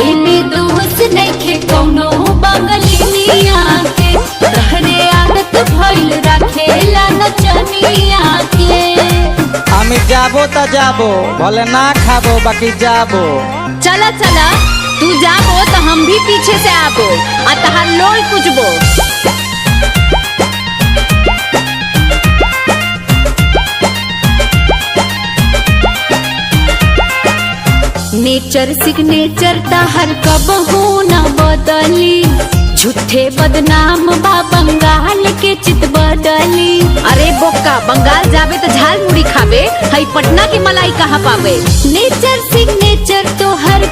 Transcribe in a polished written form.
एमे दोस्त नइखे कौनो बंगलिनिया के, तहरे आदत भइल राखेला नचनिया के। আমি যাবো তা যাবো, भले ना खाबो बाकी जाबो। चला चला तू जाबो तो हम भी पीछे से आबो आ तहार लोल कुचबो। नेचर सिग्नेचर तहर कबहू न बदली, झूठे बदनाम बा बंगाल के चित बदली। अरे बोक्का बंगाल जाबे तो झाल मुड़ी खाबे, हई पटना की मलाई कहाँ पावे। नेचर सिग्नेचर तोहर